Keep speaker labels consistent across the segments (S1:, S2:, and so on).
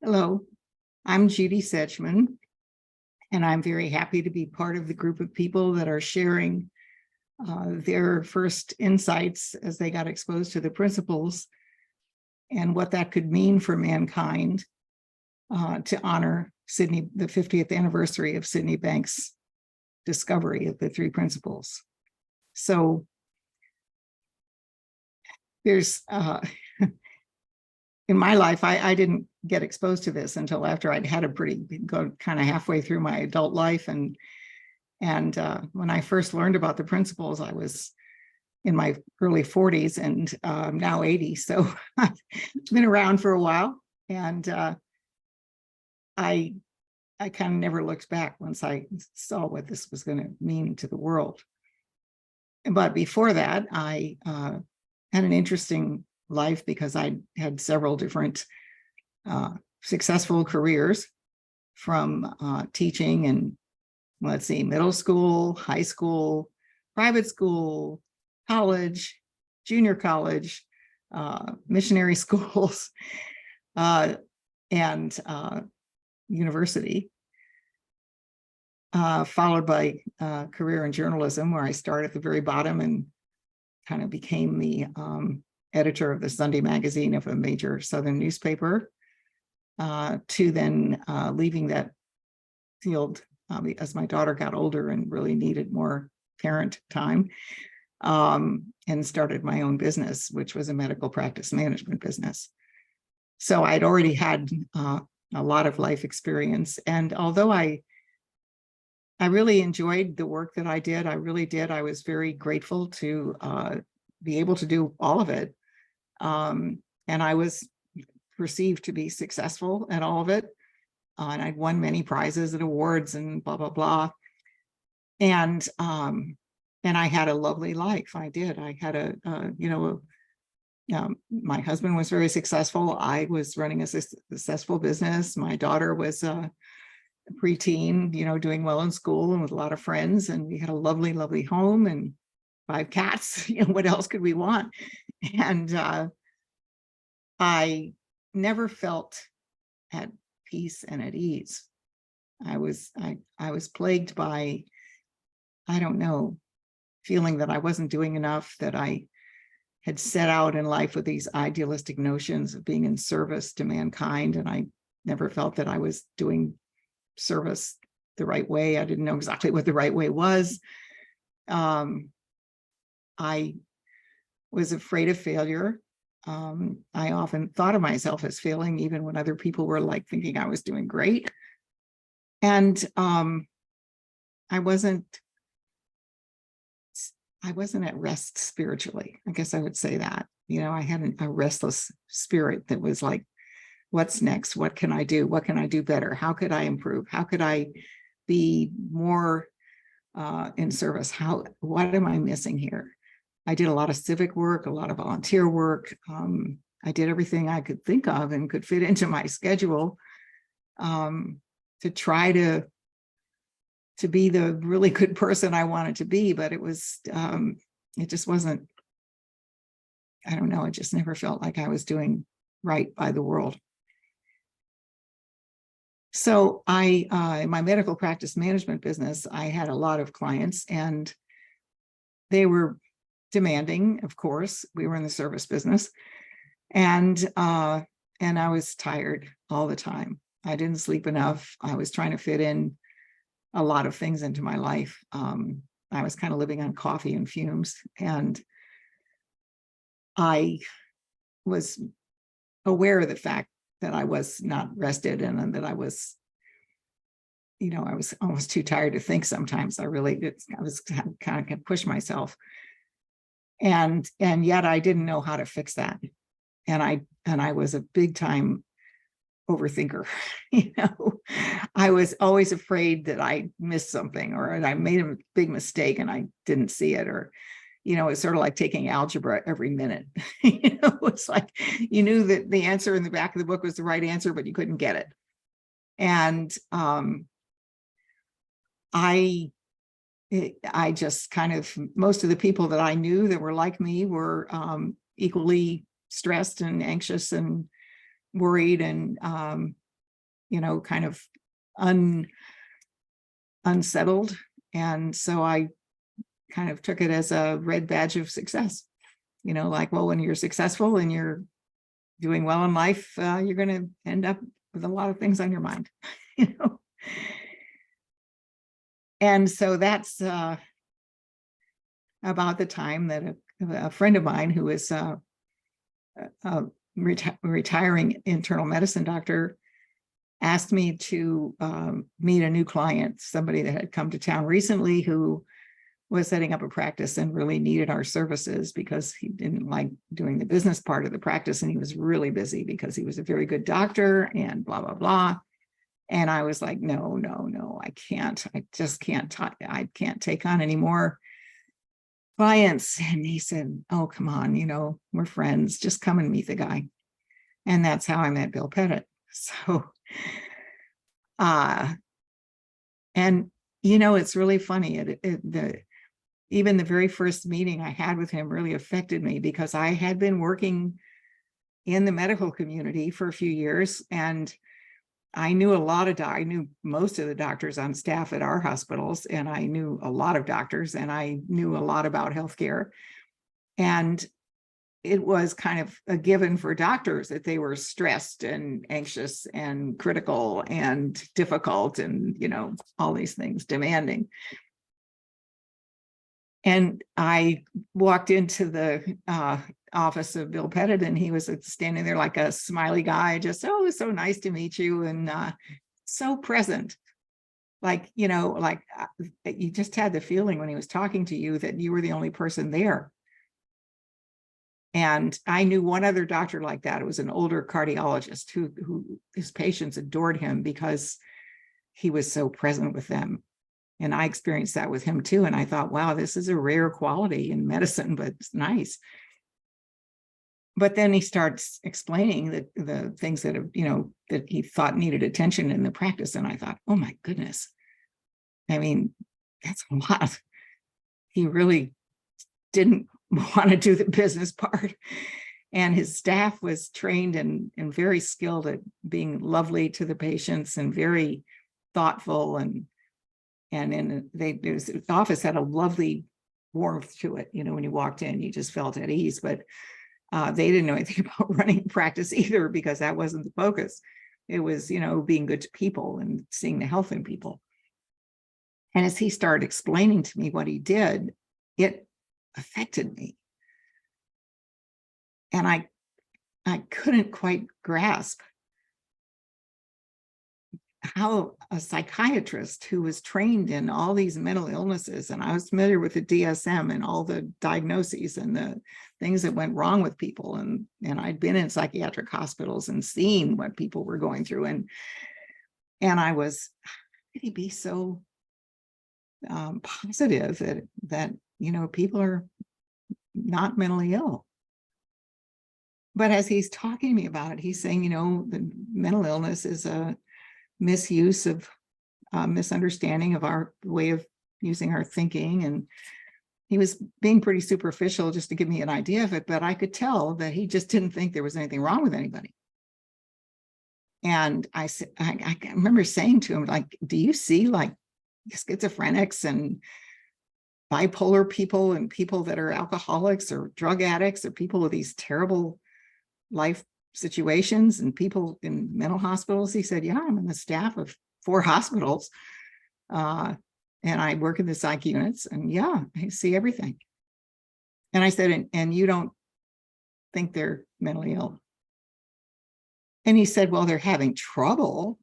S1: Hello, I'm Judith Sedgeman, and I'm very happy to be part of the group of people that are sharing their first insights as they got exposed to the principles and what that could mean for mankind to honor the 50th anniversary of Sydney Banks' discovery of the three principles. So there's in my life, I didn't get exposed to this until after I'd had a kind of halfway through my adult life. And when I first learned about the principles, I was in my early 40s and now 80. So I've been around for a while. And I kind of never looked back once I saw what this was going to mean to the world. But before that, I had an interesting life because I had several different successful careers, from teaching and, let's see, middle school, high school, private school, college, junior college, missionary schools, and university, followed by a career in journalism, where I started at the very bottom and kind of became the editor of the Sunday magazine of a major Southern newspaper, to then leaving that field as my daughter got older and really needed more parent time, and started my own business, which was a medical practice management business. So I'd already had a lot of life experience. And although I really enjoyed the work that I did, I was very grateful to be able to do all of it. And I was perceived to be successful at all of it. And I'd won many prizes and awards and blah, blah, blah. And I had a lovely life. I did. I had my husband was very successful. I was running a successful business. My daughter was a preteen, doing well in school and with a lot of friends. And we had a lovely, lovely home and 5 cats. What else could we want? And I never felt at peace and at ease. I was plagued by, I don't know, feeling that I wasn't doing enough, that I had set out in life with these idealistic notions of being in service to mankind, and I never felt that I was doing service the right way. I didn't know exactly what the right way was. I was afraid of failure. I often thought of myself as failing, even when other people were thinking I was doing great. And I wasn't at rest spiritually. I guess I would say that. I had a restless spirit that was like, what's next? What can I do? What can I do better? How could I improve? How could I be more in service? What am I missing here? I did a lot of civic work, a lot of volunteer work. I did everything I could think of and could fit into my schedule to try to be the really good person I wanted to be. But it just wasn't, I don't know, it just never felt like I was doing right by the world. So in my medical practice management business, I had a lot of clients, and they were demanding, of course. We were in the service business, and I was tired all the time. I didn't sleep enough. I was trying to fit in a lot of things into my life. I was kind of living on coffee and fumes, and I was aware of the fact that I was not rested, and that I was almost too tired to think sometimes. I was kind of push myself. And yet I didn't know how to fix that. And I was a big time overthinker. I was always afraid that I missed something, or I made a big mistake and I didn't see it, or it's sort of like taking algebra every minute. It's like you knew that the answer in the back of the book was the right answer, but you couldn't get it. And I just kind of, most of the people that I knew that were like me were equally stressed and anxious and worried, and kind of unsettled. And so I kind of took it as a red badge of success, like, well, when you're successful and you're doing well in life, you're going to end up with a lot of things on your mind, And so that's about the time that a friend of mine who is a retiring internal medicine doctor asked me to meet a new client, somebody that had come to town recently who was setting up a practice and really needed our services because he didn't like doing the business part of the practice, and he was really busy because he was a very good doctor and blah, blah, blah. And I was like, no, I can't. I just can't. I can't take on any more clients. And he said, oh, come on, we're friends. Just come and meet the guy. And that's how I met Bill Pettit. So, and it's really funny. Even the very first meeting I had with him really affected me because I had been working in the medical community for a few years, and I knew I knew most of the doctors on staff at our hospitals, and I knew a lot of doctors, and I knew a lot about healthcare. And it was kind of a given for doctors that they were stressed and anxious and critical and difficult and, all these things, demanding. And I walked into the office of Bill Pettit, and he was standing there like a smiley guy, just, oh, it was so nice to meet you, and so present. Like, you just had the feeling when he was talking to you that you were the only person there. And I knew one other doctor like that. It was an older cardiologist who his patients adored him because he was so present with them. And I experienced that with him too. And I thought, wow, this is a rare quality in medicine, but it's nice. But then he starts explaining the things that that he thought needed attention in the practice. And I thought, oh my goodness. I mean, that's a lot. He really didn't want to do the business part. And his staff was trained and very skilled at being lovely to the patients and very thoughtful, and the office had a lovely warmth to it. When you walked in, you just felt at ease. But they didn't know anything about running a practice either, because that wasn't the focus. It was, being good to people and seeing the health in people. And as he started explaining to me what he did, it affected me. And I couldn't quite grasp how a psychiatrist who was trained in all these mental illnesses, and I was familiar with the DSM and all the diagnoses and the things that went wrong with people, and I'd been in psychiatric hospitals and seen what people were going through, and I was, how could he be so positive that people are not mentally ill? But as he's talking to me about it, he's saying, the mental illness is a misuse of misunderstanding of our way of using our thinking. And he was being pretty superficial just to give me an idea of it, but I could tell that he just didn't think there was anything wrong with anybody. And I remember saying to him, like, do you see like schizophrenics and bipolar people and people that are alcoholics or drug addicts or people with these terrible life situations and people in mental hospitals? He said, yeah, I'm in the staff of 4 hospitals. And I work in the psych units, and yeah, I see everything. And I said, and you don't think they're mentally ill? And he said, well, they're having trouble.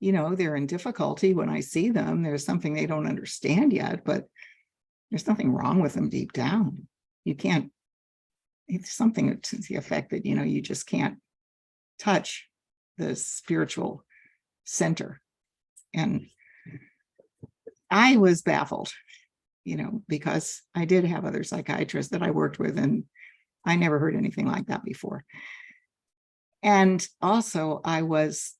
S1: They're in difficulty when I see them. There's something they don't understand yet, but there's nothing wrong with them deep down. You can't, it's something to the effect that, you just can't touch the spiritual center. And I was baffled, because I did have other psychiatrists that I worked with, and I never heard anything like that before. And also I was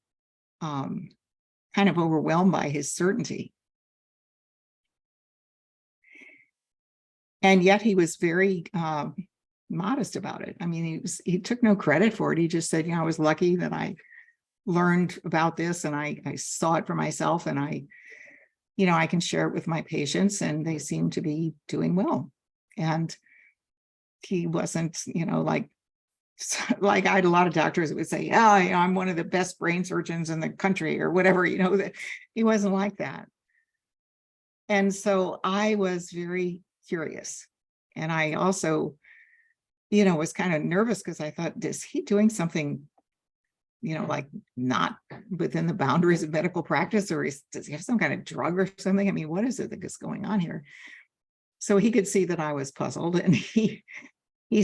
S1: kind of overwhelmed by his certainty. And yet he was very modest about it. I mean, he took no credit for it. He just said, I was lucky that I learned about this and I saw it for myself, and I can share it with my patients, and they seem to be doing well. And he wasn't, like I had a lot of doctors that would say, yeah, I'm one of the best brain surgeons in the country or whatever, that he wasn't like that. And so I was very curious. And I also, was kind of nervous because I thought, is he doing something, like not within the boundaries of medical practice, or does he have some kind of drug or something? I mean, what is it that's going on here? So he could see that I was puzzled, and he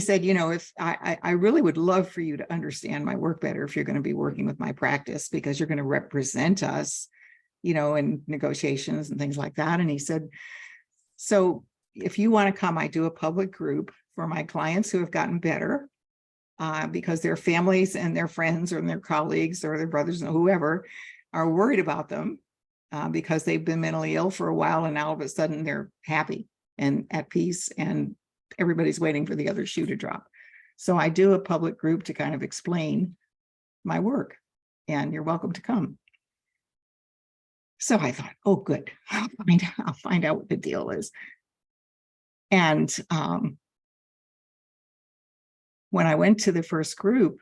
S1: said, if I really would love for you to understand my work better if you're going to be working with my practice, because you're going to represent us, in negotiations and things like that. And he said, so if you want to come, I do a public group for my clients who have gotten better, because their families and their friends or their colleagues or their brothers and whoever are worried about them, because they've been mentally ill for a while, and now all of a sudden they're happy and at peace, and everybody's waiting for the other shoe to drop. So I do a public group to kind of explain my work, and you're welcome to come. So I thought, oh, good, I'll find out what the deal is. And when I went to the first group,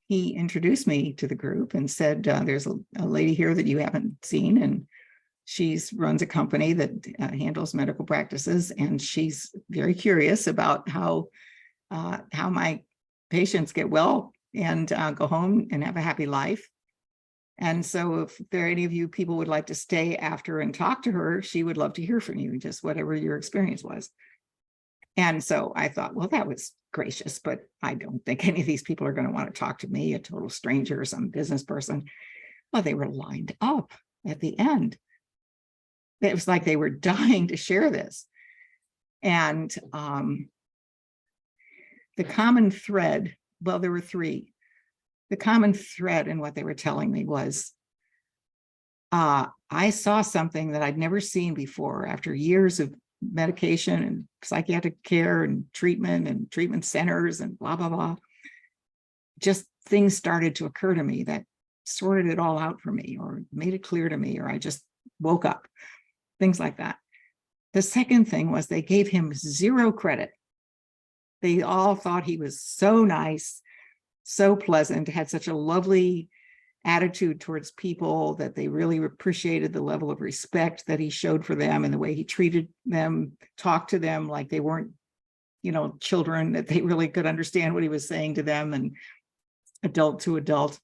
S1: he introduced me to the group and said, there's a lady here that you haven't seen, and she runs a company that handles medical practices, and she's very curious about how my patients get well and go home and have a happy life. And so if there are any of you people would like to stay after and talk to her, she would love to hear from you, just whatever your experience was. And so I thought, well, that was gracious, but I don't think any of these people are going to want to talk to me, a total stranger or some business person. Well, they were lined up at the end. It was like they were dying to share this. And the common thread, well, there were three. The common thread in what they were telling me was, I saw something that I'd never seen before after years of medication and psychiatric care and treatment centers and blah, blah, blah. Just things started to occur to me that sorted it all out for me, or made it clear to me, or I just woke up, things like that. The second thing was they gave him zero credit. They all thought he was so nice, so pleasant, had such a lovely attitude towards people, that they really appreciated the level of respect that he showed for them and the way he treated them, talked to them like they weren't, children, that they really could understand what he was saying to them, and adult to adult.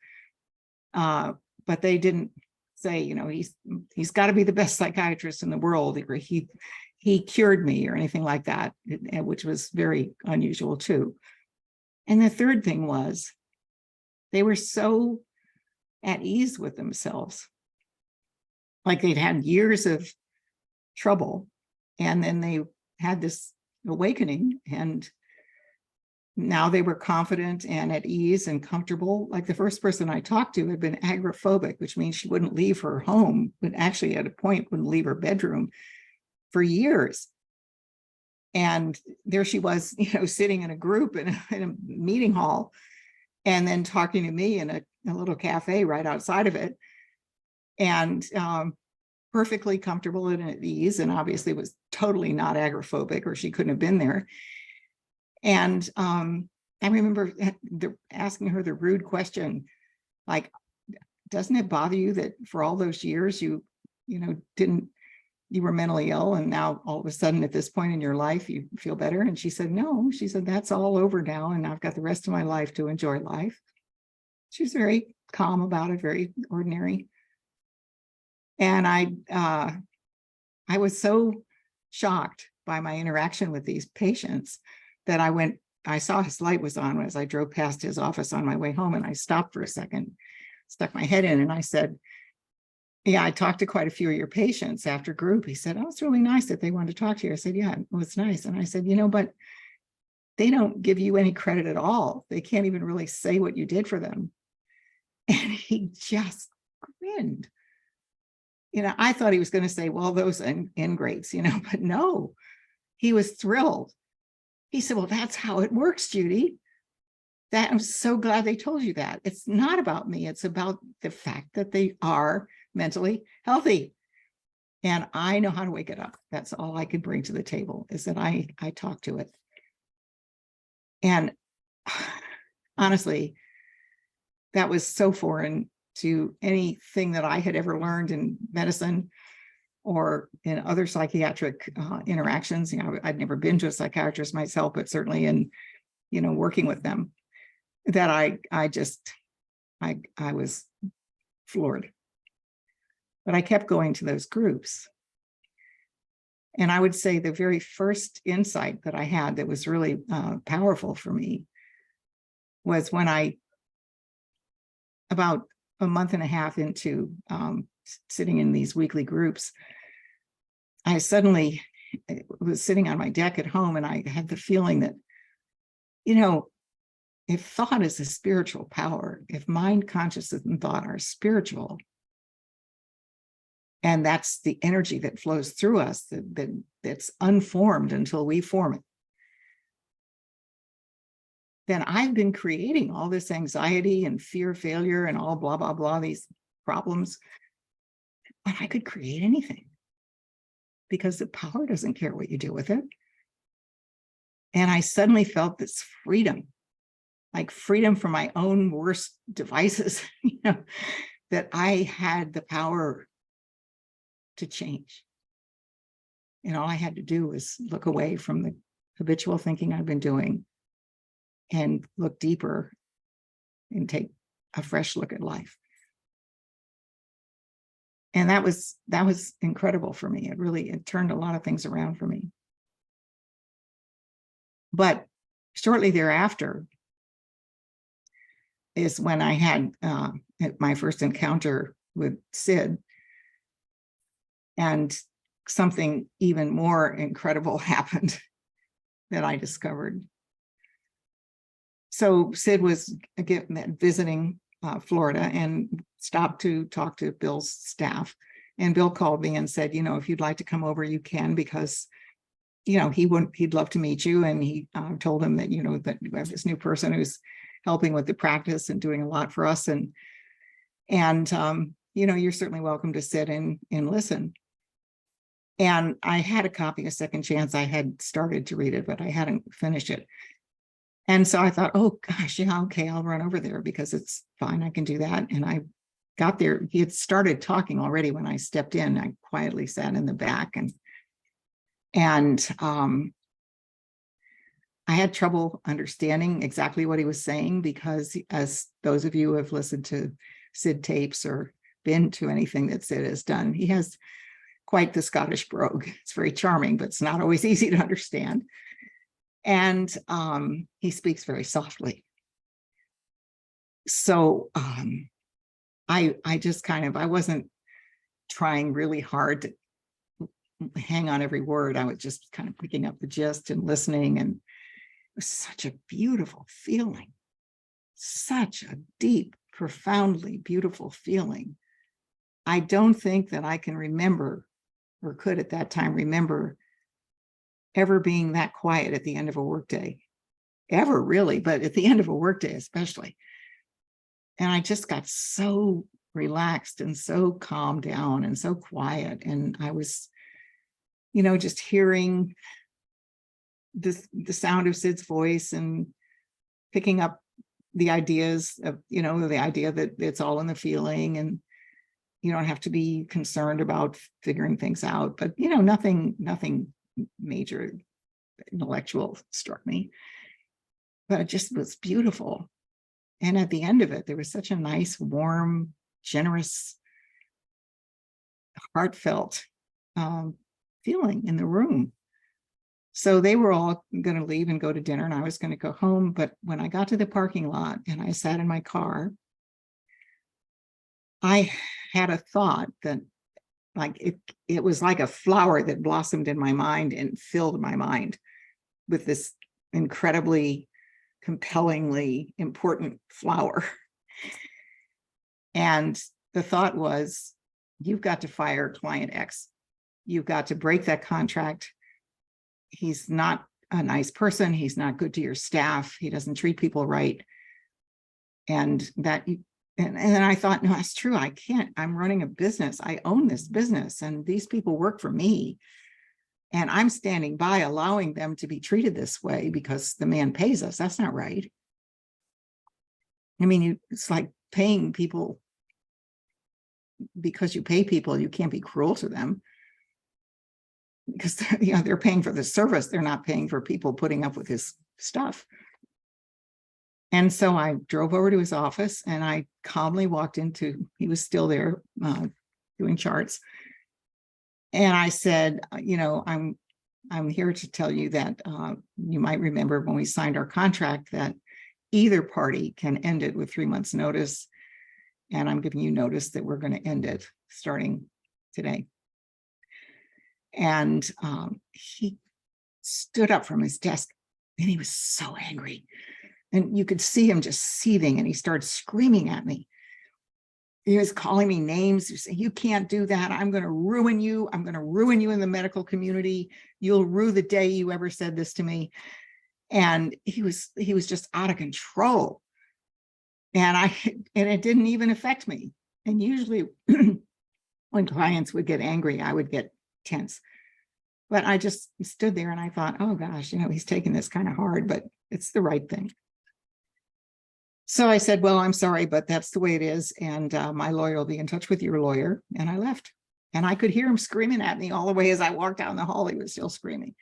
S1: But they didn't say, he's got to be the best psychiatrist in the world, or he cured me or anything like that, which was very unusual too. And the third thing was, they were so at ease with themselves, like they'd had years of trouble, and then they had this awakening, and now they were confident and at ease and comfortable. Like the first person I talked to had been agoraphobic, which means she wouldn't leave her home, but actually at a point wouldn't leave her bedroom for years. And there she was, sitting in a group in a meeting hall, and then talking to me in a little cafe right outside of it, and perfectly comfortable and at ease, and obviously was totally not agoraphobic, or she couldn't have been there. And I remember asking her the rude question, like, doesn't it bother you that for all those years you were mentally ill, and now all of a sudden at this point in your life you feel better? And she said, no, she said, that's all over now, and I've got the rest of my life to enjoy life. She was very calm about it, very ordinary. And I was so shocked by my interaction with these patients that I saw his light was on as I drove past his office on my way home, and I stopped for a second, stuck my head in, and I said, yeah, I talked to quite a few of your patients after group. He said, oh, it's really nice that they wanted to talk to you. I said, yeah, it was nice. And I said, but they don't give you any credit at all. They can't even really say what you did for them. And he just grinned. I thought he was going to say, well, those ingrates, but no, he was thrilled. He said, well, that's how it works, Judy. that I'm so glad they told you that. It's not about me. It's about the fact that they are mentally healthy. And I know how to wake it up. That's all I can bring to the table, is that I talk to it. And honestly, that was so foreign to anything that I had ever learned in medicine or in other psychiatric interactions. I'd never been to a psychiatrist myself, but certainly in, working with them, that I was floored. But I kept going to those groups. And I would say the very first insight that I had that was really powerful for me was when about a month and a half into sitting in these weekly groups, I suddenly was sitting on my deck at home, and I had the feeling that, if thought is a spiritual power, if mind, consciousness, and thought are spiritual, and that's the energy that flows through us, that's unformed until we form it, then I've been creating all this anxiety and fear of failure and all blah, blah, blah, these problems. But I could create anything, because the power doesn't care what you do with it. And I suddenly felt this freedom, like freedom from my own worst devices, that I had the power to change. And all I had to do was look away from the habitual thinking I've been doing and look deeper and take a fresh look at life. And that was incredible for me. It turned a lot of things around for me. But shortly thereafter is when I had my first encounter with Sid, and something even more incredible happened that I discovered. So Sid was again visiting Florida and stopped to talk to Bill's staff. And Bill called me and said, if you'd like to come over, you can, because, he'd love to meet you. And he told him that, that we have this new person who's helping with the practice and doing a lot for us. And you're certainly welcome to sit and listen. And I had a copy of Second Chance. I had started to read it, but I hadn't finished it. And so I thought, oh gosh, okay, I'll run over there because it's fine. I can do that. And I got there. He had started talking already when I stepped in. I quietly sat in the back, and I had trouble understanding exactly what he was saying, because as those of you who have listened to Sid tapes or been to anything that Sid has done, he has quite the Scottish brogue. It's very charming, but it's not always easy to understand. And he speaks very softly. So I just I wasn't trying really hard to hang on every word. I was just kind of picking up the gist and listening. And it was such a beautiful feeling, such a deep, profoundly beautiful feeling. I don't think that I can remember, or could at that time remember, ever being that quiet at the end of a workday, ever really, but at the end of a workday especially. And I just got so relaxed and so calmed down and so quiet. And I was, just hearing the sound of Sid's voice and picking up the ideas of, the idea that it's all in the feeling, and you don't have to be concerned about figuring things out. But, nothing major intellectual struck me, but it just was beautiful. And at the end of it, there was such a nice, warm, generous, heartfelt feeling in the room. So they were all going to leave and go to dinner, and I was going to go home. But when I got to the parking lot and I sat in my car, I had a thought that, it was like a flower that blossomed in my mind and filled my mind with this incredibly, compellingly important flower. And the thought was, you've got to fire client X. You've got to break that contract. He's not a nice person. He's not good to your staff. He doesn't treat people right.
S2: And then I thought, no, that's true. I can't. I'm running a business. I own this business, and these people work for me. And I'm standing by allowing them to be treated this way because the man pays us. That's not right. I mean, it's like paying people because you pay people. You can't be cruel to them because they're paying for the service. They're not paying for people putting up with his stuff. And so I drove over to his office and I calmly walked into, he was still there doing charts. And I said, I'm here to tell you that you might remember when we signed our contract that either party can end it with 3 months notice. And I'm giving you notice that we're going to end it starting today. And he stood up from his desk and he was so angry. And you could see him just seething, and he started screaming at me. He was calling me names. He was saying, you can't do that. I'm going to ruin you. I'm going to ruin you in the medical community. You'll rue the day you ever said this to me. And he was just out of control. And it didn't even affect me. And usually when clients would get angry, I would get tense. But I just stood there and I thought, oh gosh, he's taking this kind of hard, but it's the right thing. So I said, well, I'm sorry, but that's the way it is. And my lawyer will be in touch with your lawyer. And I left. And I could hear him screaming at me all the way as I walked down the hall. He was still screaming.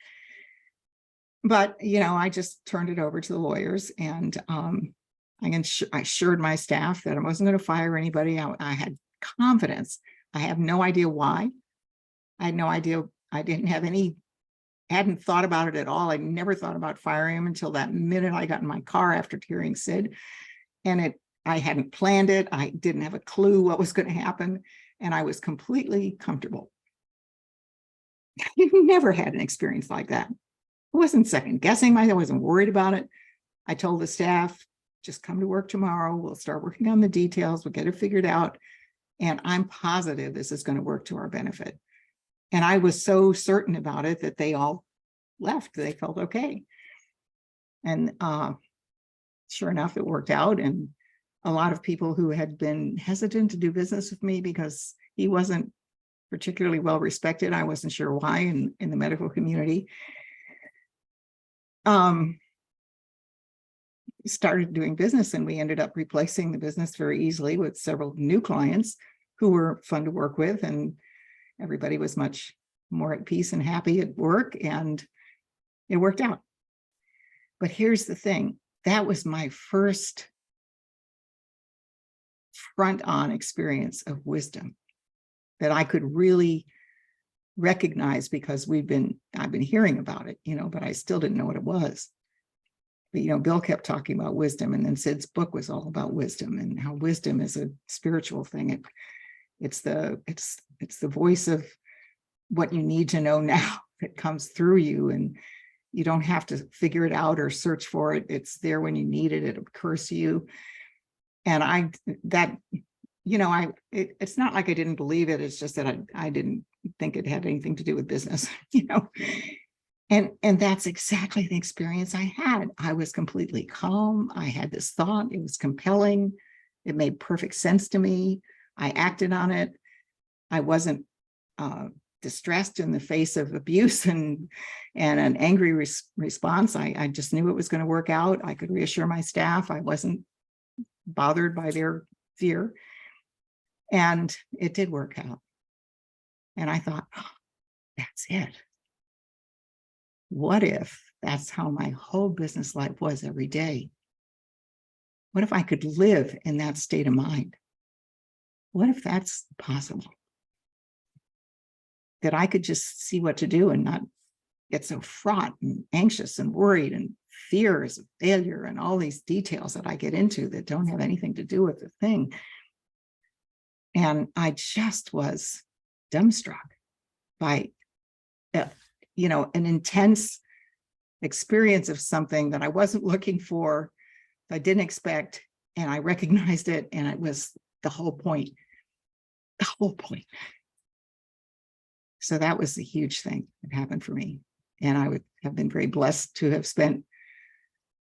S2: But, I just turned it over to the lawyers. And I assured my staff that I wasn't going to fire anybody. I had confidence. I have no idea why. I had no idea. I hadn't thought about it at all. I never thought about firing him until that minute I got in my car after hearing Sid. And I hadn't planned it. I didn't have a clue what was going to happen. And I was completely comfortable. I've never had an experience like that. I wasn't second guessing myself. I wasn't worried about it. I told the staff, just come to work tomorrow. We'll start working on the details. We'll get it figured out. And I'm positive this is going to work to our benefit. And I was so certain about it that they all left. They felt okay. And sure enough, it worked out. And a lot of people who had been hesitant to do business with me because he wasn't particularly well respected, I wasn't sure why in the medical community, started doing business. And we ended up replacing the business very easily with several new clients who were fun to work with. And everybody was much more at peace and happy at work. And it worked out. But here's the thing. That was my first front-on experience of wisdom that I could really recognize because I've been hearing about it, but I still didn't know what it was. But, Bill kept talking about wisdom, and then Sid's book was all about wisdom and how wisdom is a spiritual thing. It's the voice of what you need to know now. It comes through you, and you don't have to figure it out or search for it. It's there when you need it. It occurs to you. And it's not like I didn't believe it. It's just that I didn't think it had anything to do with business, And that's exactly the experience I had. I was completely calm. I had this thought. It was compelling. It made perfect sense to me. I acted on it. I wasn't distressed in the face of abuse and an angry response. I just knew it was going to work out. I could reassure my staff. I wasn't bothered by their fear. And it did work out. And I thought, oh, that's it. What if that's how my whole business life was every day? What if I could live in that state of mind? What if that's possible? That I could just see what to do and not get so fraught and anxious and worried and fears of failure and all these details that I get into that don't have anything to do with the thing. And I just was dumbstruck by, an intense experience of something that I wasn't looking for, I didn't expect, and I recognized it, and it was the whole point. The whole point. So that was the huge thing that happened for me. And I would have been very blessed to have spent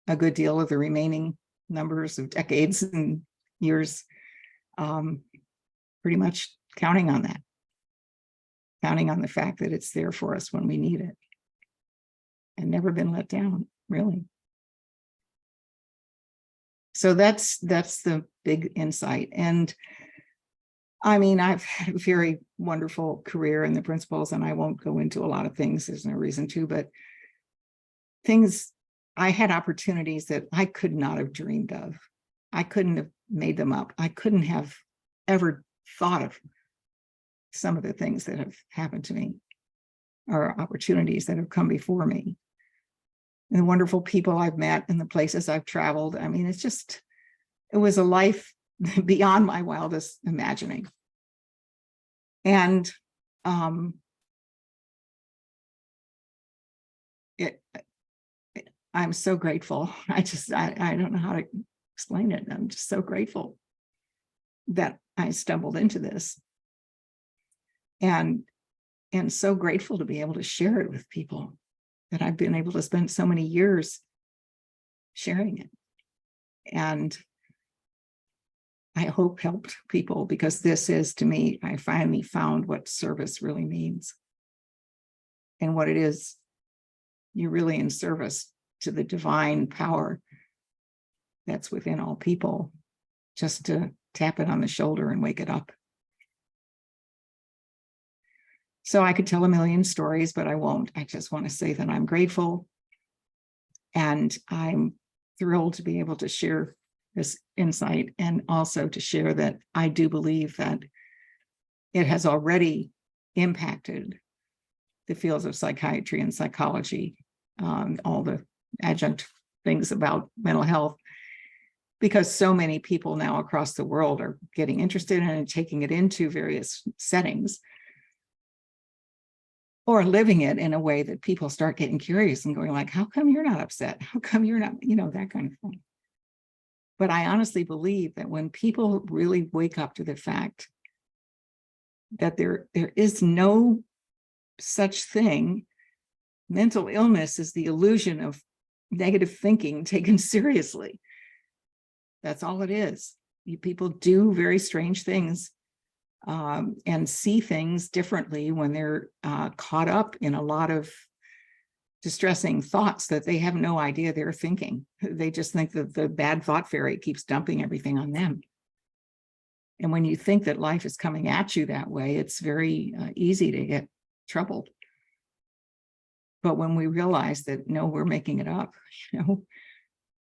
S2: a good deal of the remaining
S1: numbers of decades and years, pretty much counting on that, counting on the fact that it's there for us when we need it, and never been let down, really. So that's the big insight. And I mean, I've had a very wonderful career in the principles, and I won't go into a lot of things. There's no reason to, but things, I had opportunities that I could not have dreamed of. I couldn't have made them up. I couldn't have ever thought of some of the things that have happened to me, or opportunities that have come before me, and the wonderful people I've met and the places I've traveled. I mean, it was a life beyond my wildest imagining. And I'm so grateful. I don't know how to explain it. I'm just so grateful that I stumbled into this, and so grateful to be able to share it with people, that I've been able to spend so many years sharing it. And I hope helped people, because this is, to me, I finally found what service really means, and what it is. You're really in service to the divine power that's within all people, just to tap it on the shoulder and wake it up. So I could tell a million stories, but I won't. I just want to say that I'm grateful, and I'm thrilled to be able to share this insight, and also to share that I do believe that it has already impacted the fields of psychiatry and psychology, all the adjunct things about mental health, because so many people now across the world are getting interested in it and taking it into various settings, or living it in a way that people start getting curious and going like, how come you're not upset? How come you're not, that kind of thing. But I honestly believe that when people really wake up to the fact that there is no such thing, mental illness is the illusion of negative thinking taken seriously. That's all it is. People do very strange things, and see things differently when they're caught up in a lot of distressing thoughts that they have no idea they're thinking. They just think that the bad thought fairy keeps dumping everything on them. And when you think that life is coming at you that way, it's very easy to get troubled. But when we realize that, no, we're making it up,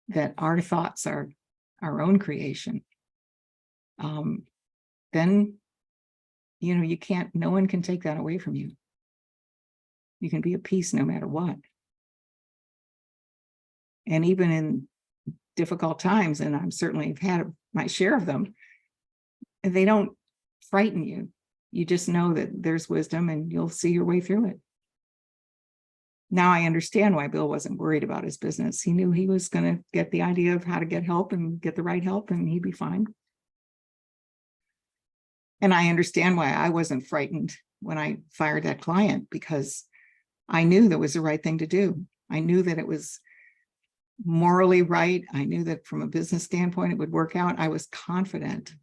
S1: that our thoughts are our own creation, then, you can't, no one can take that away from you. You can be at peace no matter what. And even in difficult times, and I'm certainly had my share of them, they don't frighten you. You just know that there's wisdom, and you'll see your way through it. Now I understand why Bill wasn't worried about his business. He knew he was going to get the idea of how to get help and get the right help, and he'd be fine. And I understand why I wasn't frightened when I fired that client, because I knew that was the right thing to do. I knew that it was morally right. I knew that from a business standpoint, it would work out. I was confident,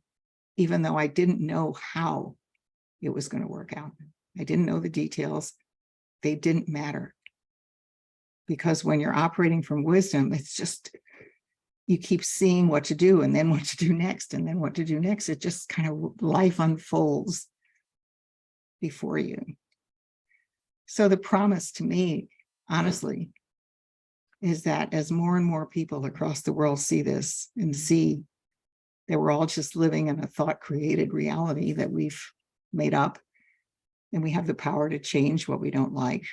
S1: even though I didn't know how it was going to work out. I didn't know the details. They didn't matter. Because when you're operating from wisdom, it's just, you keep seeing what to do, and then what to do next, and then what to do next. It just kind of, life unfolds before you. So the promise to me, honestly, is that as more and more people across the world see this, and see that we're all just living in a thought-created reality that we've made up, and we have the power to change what we don't like,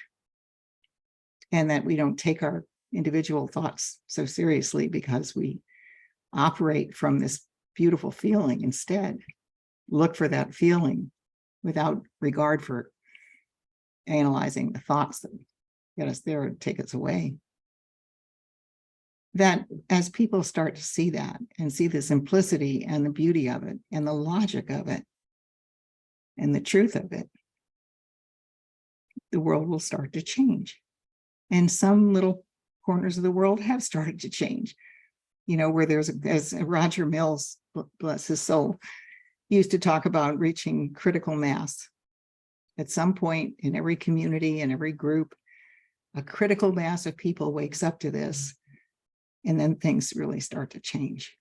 S1: and that we don't take our individual thoughts so seriously, because we operate from this beautiful feeling instead. Look for that feeling without regard for analyzing the thoughts that get us there and take us away. That as people start to see that, and see the simplicity and the beauty of it, and the logic of it, and the truth of it, the world will start to change. And some little corners of the world have started to change.
S2: where as Roger Mills, bless his soul, used to talk about reaching critical mass. At some point in every community and every group, a critical mass of people wakes up to this, and then things really start to change.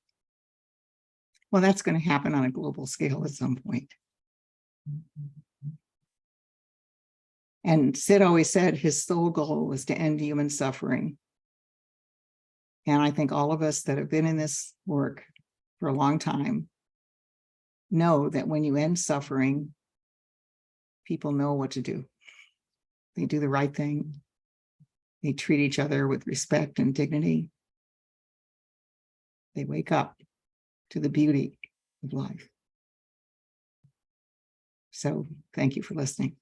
S2: Well, that's going to happen on a global scale at some point. And Sid always said his sole goal was to end human suffering. And I think all of us that have been in this work for a long time know that when you end suffering, people know what to do. They do the right thing. They treat each other with respect and dignity. They wake up to the beauty of life. So thank you for listening.